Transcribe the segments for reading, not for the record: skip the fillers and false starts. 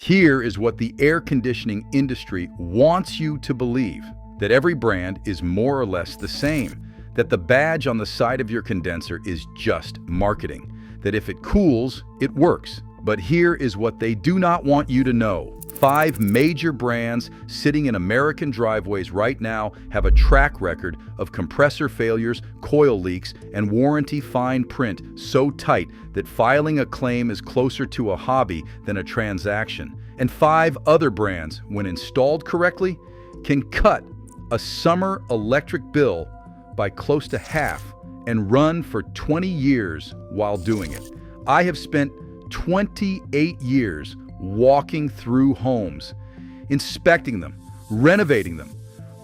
Here is what the air conditioning industry wants you to believe, that every brand is more or less the same, that the badge on the side of your condenser is just marketing, that if it cools, it works. But here is what they do not want you to know. 5 major brands sitting in American driveways right now have a track record of compressor failures, coil leaks, and warranty fine print so tight that filing a claim is closer to a hobby than a transaction. And 5 other brands, when installed correctly, can cut a summer electric bill by close to half and run for 20 years while doing it. I have spent 28 years walking through homes, inspecting them, renovating them,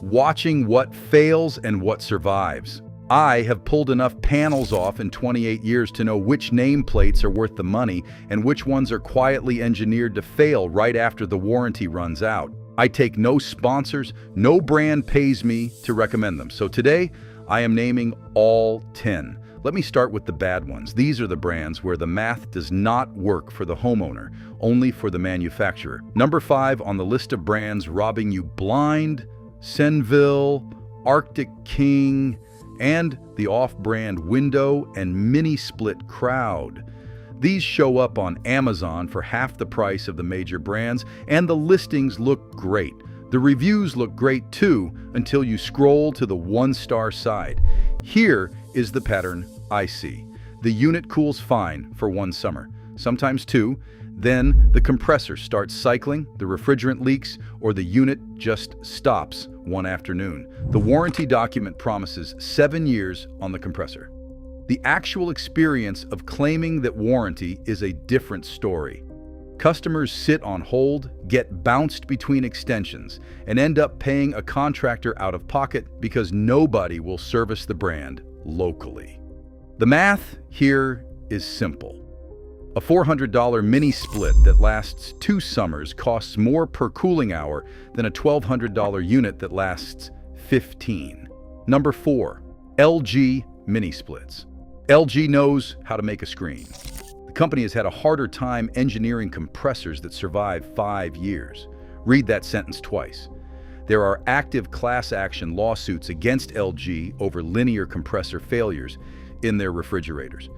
watching what fails and what survives. I have pulled enough panels off in 28 years to know which nameplates are worth the money and which ones are quietly engineered to fail right after the warranty runs out. I take no sponsors, no brand pays me to recommend them. So today, I am naming all 10. Let me start with the bad ones. These are the brands where the math does not work for the homeowner, only for the manufacturer. Number 5 on the list of brands robbing you blind: Senville, Arctic King, and the off-brand window and mini-split crowd. These show up on Amazon for half the price of the major brands, and the listings look great. The reviews look great too, until you scroll to the 1-star side. Here is the pattern I see. The unit cools fine for 1 summer, sometimes 2, then the compressor starts cycling, the refrigerant leaks, or the unit just stops one afternoon. The warranty document promises 7 years on the compressor. The actual experience of claiming that warranty is a different story. Customers sit on hold, get bounced between extensions, and end up paying a contractor out of pocket because nobody will service the brand locally. The math here is simple. A $400 mini split that lasts 2 summers costs more per cooling hour than a $1,200 unit that lasts 15. Number 4, LG mini splits. LG knows how to make a screen. The company has had a harder time engineering compressors that survive 5 years. Read that sentence twice. There are active class action lawsuits against LG over linear compressor failures in their refrigerators.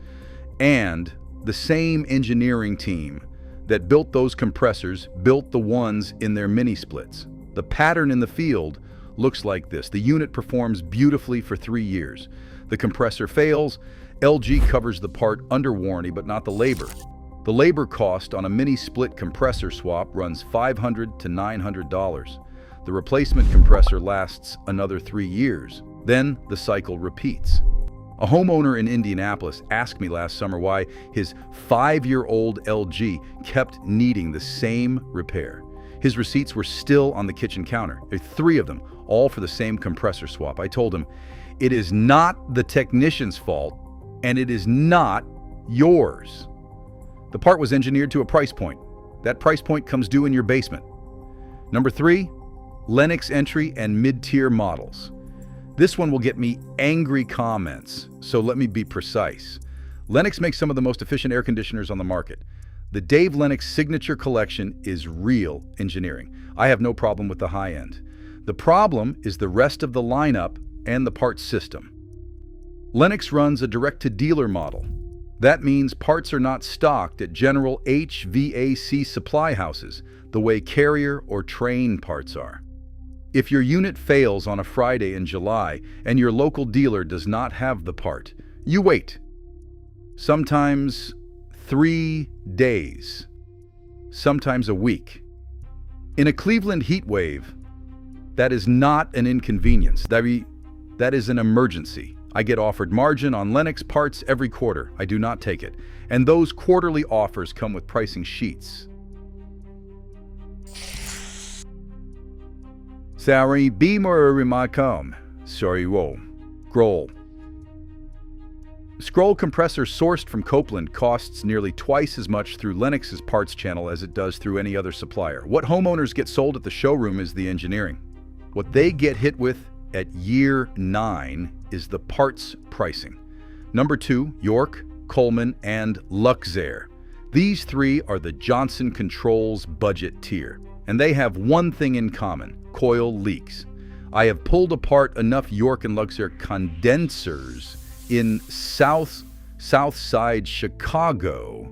And the same engineering team that built those compressors built the ones in their mini splits. The pattern in the field looks like this. The unit performs beautifully for 3 years. The compressor fails. LG covers the part under warranty, but not the labor. The labor cost on a mini split compressor swap runs $500 to $900. The replacement compressor lasts another 3 years. Then the cycle repeats. A homeowner in Indianapolis asked me last summer why his 5-year-old LG kept needing the same repair. His receipts were still on the kitchen counter. There are 3 of them, all for the same compressor swap. I told him, it is not the technician's fault, and it is not yours. The part was engineered to a price point. That price point comes due in your basement. Number 3, Lennox entry and mid-tier models. This one will get me angry comments, so let me be precise. Lennox makes some of the most efficient air conditioners on the market. The Dave Lennox Signature Collection is real engineering. I have no problem with the high end. The problem is the rest of the lineup and the parts system. Lennox runs a direct-to-dealer model. That means parts are not stocked at general HVAC supply houses the way Carrier or Trane parts are. If your unit fails on a Friday in July and your local dealer does not have the part, you wait. Sometimes 3 days, sometimes a week. In a Cleveland heat wave, that is not an inconvenience. That is an emergency. I get offered margin on Lennox parts every quarter. I do not take it. And those quarterly offers come with pricing sheets. Sorry, be more remarkable. Sorry, whoa. Scroll. Scroll compressor sourced from Copeland costs nearly twice as much through Lennox's parts channel as it does through any other supplier. What homeowners get sold at the showroom is the engineering. What they get hit with at year 9 is the parts pricing. Number 2, York, Coleman, and Luxair. These three are the Johnson Controls budget tier, and they have one thing in common: coil leaks. I have pulled apart enough York and Luxair condensers in Southside Chicago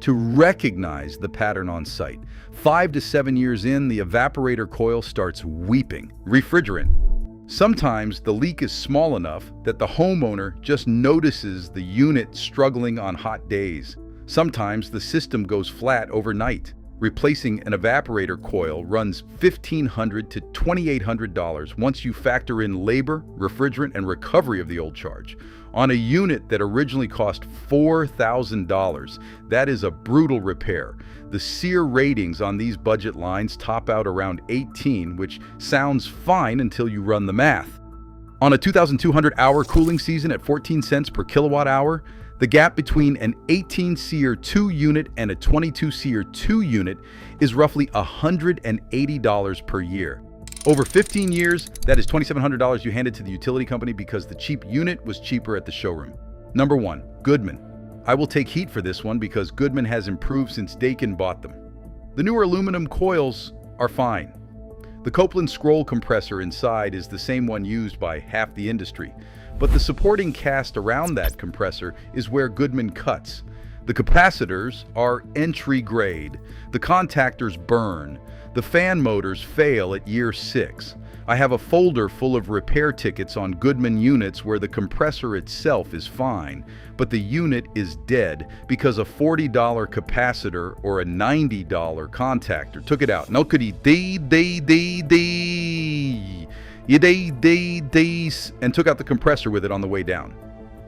to recognize the pattern on site. 5 to 7 years in, the evaporator coil starts weeping. Refrigerant. Sometimes the leak is small enough that the homeowner just notices the unit struggling on hot days. Sometimes the system goes flat overnight. Replacing an evaporator coil runs $1,500 to $2,800 once you factor in labor, refrigerant, and recovery of the old charge. On a unit that originally cost $4,000, that is a brutal repair. The SEER ratings on these budget lines top out around 18, which sounds fine until you run the math. On a 2,200-hour cooling season at 14 cents per kilowatt hour, the gap between an 18 SEER 2 unit and a 22 SEER 2 unit is roughly $180 per year. Over 15 years, that is $2,700 you handed to the utility company because the cheap unit was cheaper at the showroom. Number 1, Goodman. I will take heat for this one because Goodman has improved since Daikin bought them. The newer aluminum coils are fine. The Copeland scroll compressor inside is the same one used by half the industry, but the supporting cast around that compressor is where Goodman cuts. The capacitors are entry grade, the contactors burn, the fan motors fail at year 6. I have a folder full of repair tickets on Goodman units where the compressor itself is fine, but the unit is dead because a $40 capacitor or a $90 contactor took it out. And took out the compressor with it on the way down.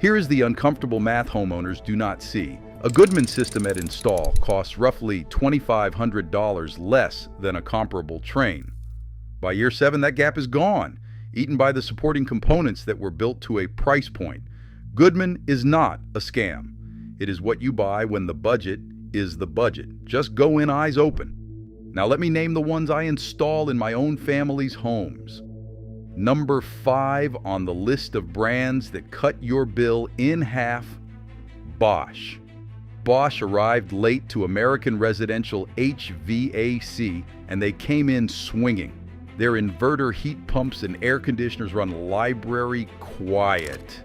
Here is the uncomfortable math homeowners do not see. A Goodman system at install costs roughly $2,500 less than a comparable Trane. By year 7, that gap is gone, eaten by the supporting components that were built to a price point. Goodman is not a scam. It is what you buy when the budget is the budget. Just go in eyes open. Now let me name the ones I install in my own family's homes. Number 5 on the list of brands that cut your bill in half, Bosch. Bosch arrived late to American residential HVAC, and they came in swinging. Their inverter heat pumps and air conditioners run library quiet.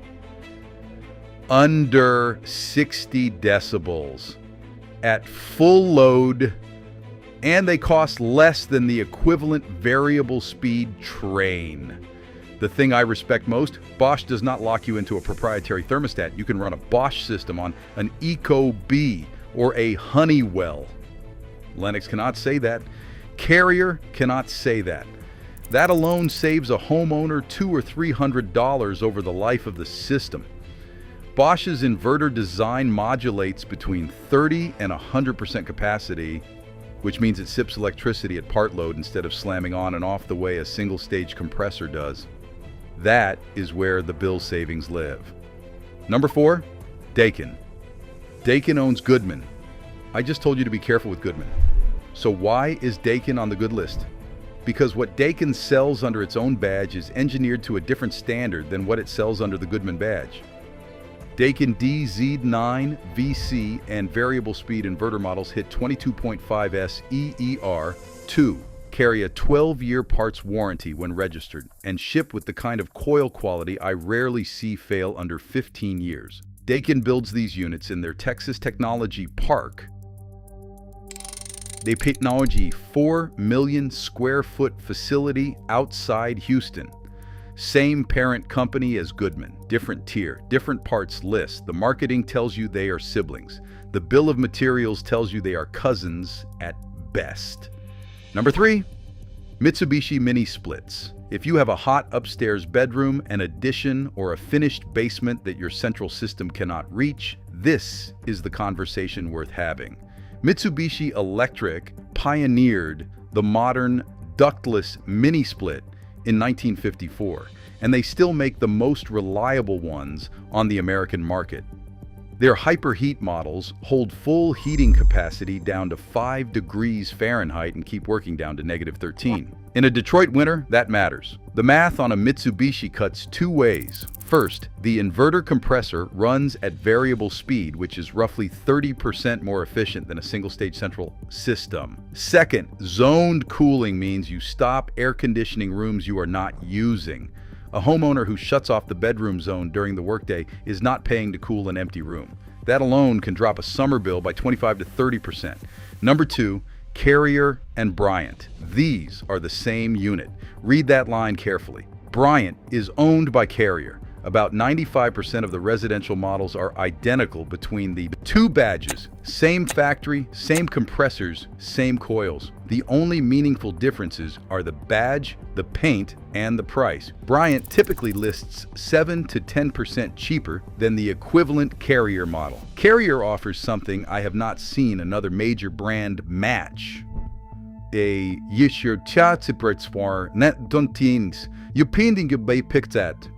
Under 60 decibels. At full load, and they cost less than the equivalent variable speed Trane. The thing I respect most, Bosch does not lock you into a proprietary thermostat. You can run a Bosch system on an Ecobee or a Honeywell. Lennox cannot say that. Carrier cannot say that. That alone saves a homeowner $200 or $300 over the life of the system. Bosch's inverter design modulates between 30 and 100% capacity, which means it sips electricity at part load instead of slamming on and off the way a single-stage compressor does. That is where the bill savings live. Number 4, Daikin. Daikin owns Goodman. I just told you to be careful with Goodman. So why is Daikin on the good list? Because what Daikin sells under its own badge is engineered to a different standard than what it sells under the Goodman badge. Daikin DZ9, VC, and variable speed inverter models hit 22.5S EER2, carry a 12-year parts warranty when registered, and ship with the kind of coil quality I rarely see fail under 15 years. Daikin builds these units in their Texas Technology Park. They technology 4 million square foot facility outside Houston. Same parent company as Goodman, different tier, different parts list. The marketing tells you they are siblings. The bill of materials tells you they are cousins at best. Number 3, Mitsubishi Mini Splits. If you have a hot upstairs bedroom, an addition, or a finished basement that your central system cannot reach, this is the conversation worth having. Mitsubishi Electric pioneered the modern ductless mini split in 1954, and they still make the most reliable ones on the American market. Their hyperheat models hold full heating capacity down to 5 degrees Fahrenheit and keep working down to -13. In a Detroit winter, that matters. The math on a Mitsubishi cuts 2 ways. First, the inverter compressor runs at variable speed, which is roughly 30% more efficient than a single-stage central system. Second, zoned cooling means you stop air conditioning rooms you are not using. A homeowner who shuts off the bedroom zone during the workday is not paying to cool an empty room. That alone can drop a summer bill by 25 to 30%. Number two, Carrier and Bryant. These are the same unit. Read that line carefully. Bryant is owned by Carrier. About 95% of the residential models are identical between the two badges. Same factory, same compressors, same coils. The only meaningful differences are the badge, the paint, and the price. Bryant typically lists 7 to 10% cheaper than the equivalent Carrier model. Carrier offers something I have not seen another major brand match. A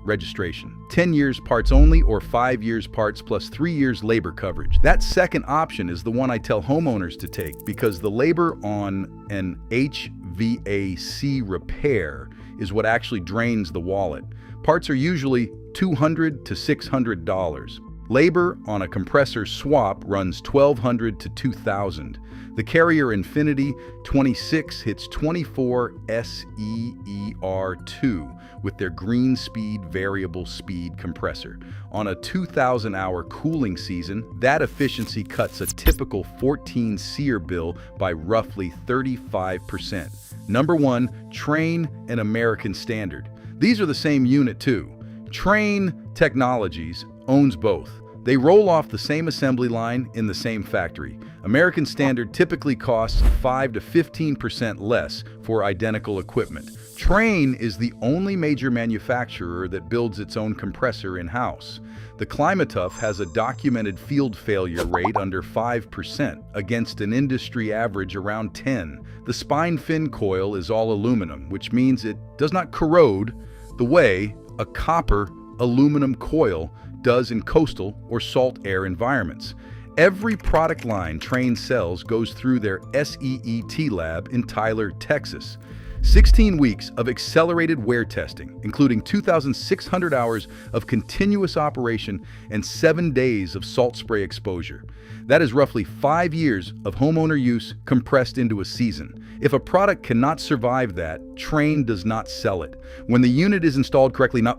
registration. 10 years parts only or 5 years parts plus 3 years labor coverage. That second option is the one I tell homeowners to take because the labor on an HVAC repair is what actually drains the wallet. Parts are usually $200 to $600. Labor on a compressor swap runs $1,200 to $2,000. The Carrier Infinity 26 hits 24 SEER2 with their green speed variable speed compressor. On a 2,000-hour cooling season, that efficiency cuts a typical 14 SEER bill by roughly 35%. Number one, Trane and American Standard. These are the same unit too. Trane Technologies owns both. They roll off the same assembly line in the same factory. American Standard typically costs 5 to 15% less for identical equipment. Trane is the only major manufacturer that builds its own compressor in-house. The Climatuff has a documented field failure rate under 5% against an industry average around 10%. The spine fin coil is all aluminum, which means it does not corrode the way a copper aluminum coil does in coastal or salt air environments. Every product line Trane sells goes through their SEET lab in Tyler, Texas. 16 weeks of accelerated wear testing, including 2,600 hours of continuous operation and 7 days of salt spray exposure. That is roughly 5 years of homeowner use compressed into a season. If a product cannot survive that, Trane does not sell it. When the unit is installed correctly, that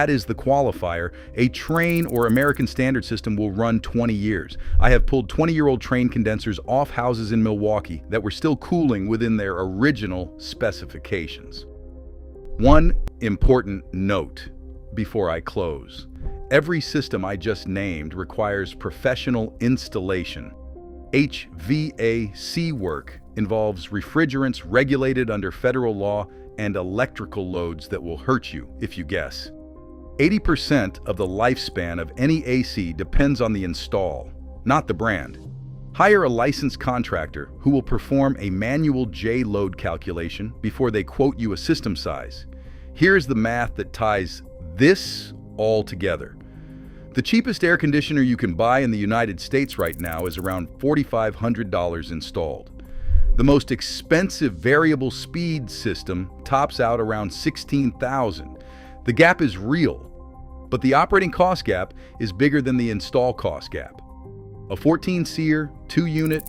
is the qualifier. A Trane or American Standard system will run 20 years. I have pulled 20-year-old Trane condensers off houses in Milwaukee that were still cooling within their original specifications. One important note before I close. Every system I just named requires professional installation. HVAC work involves refrigerants regulated under federal law and electrical loads that will hurt you if you guess. 80% of the lifespan of any AC depends on the install, not the brand. Hire a licensed contractor who will perform a manual J-load calculation before they quote you a system size. Here's the math that ties this all together. The cheapest air conditioner you can buy in the United States right now is around $4,500 installed. The most expensive variable speed system tops out around $16,000. The gap is real, but the operating cost gap is bigger than the install cost gap. A 14 SEER 2-unit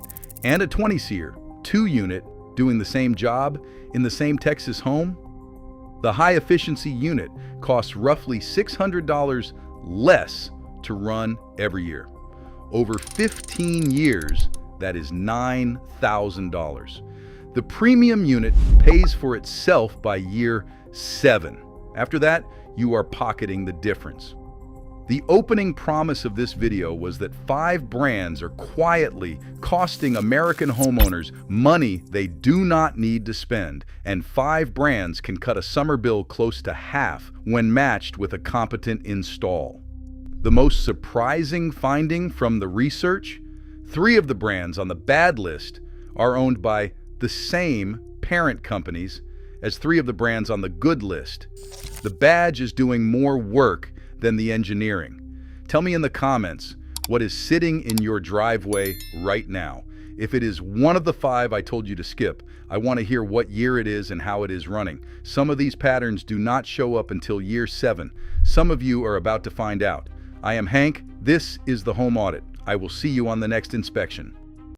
and a 20 SEER 2-unit doing the same job in the same Texas home? The high-efficiency unit costs roughly $600 less to run every year. Over 15 years, that is $9,000. The premium unit pays for itself by year 7. After that, you are pocketing the difference. The opening promise of this video was that 5 brands are quietly costing American homeowners money they do not need to spend, and 5 brands can cut a summer bill close to half when matched with a competent install. The most surprising finding from the research? 3 of the brands on the bad list are owned by the same parent companies as 3 of the brands on the good list. The badge is doing more work than the engineering. Tell me in the comments what is sitting in your driveway right now. If it is one of the 5 I told you to skip, I want to hear what year it is and how it is running. Some of these patterns do not show up until year 7. Some of you are about to find out. I am Hank. This is the Home Audit. I will see you on the next inspection.